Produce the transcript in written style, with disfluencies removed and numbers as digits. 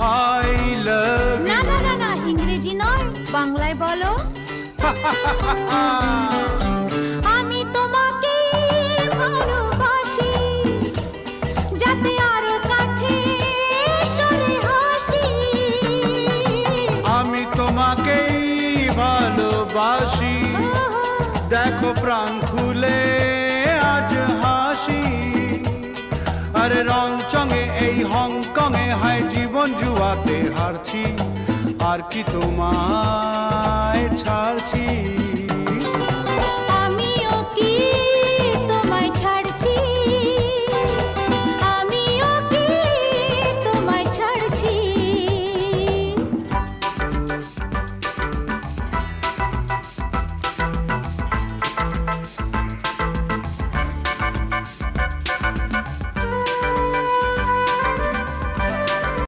I love না না না না, ইংরেজি নয়, বাংলায় বলো। আমি তোমাকে ভালোবাসি, যাতে আরো কাছে সরে হাসি। আমি তোমাকেই ভালোবাসি, দেখো প্রাণ খুলে আজ হাসি। আরে রংচঙে এই হংকংয়ে হায় জীবন জুয়াতে হারছি, আর কি তোমায় ছাড়ছি।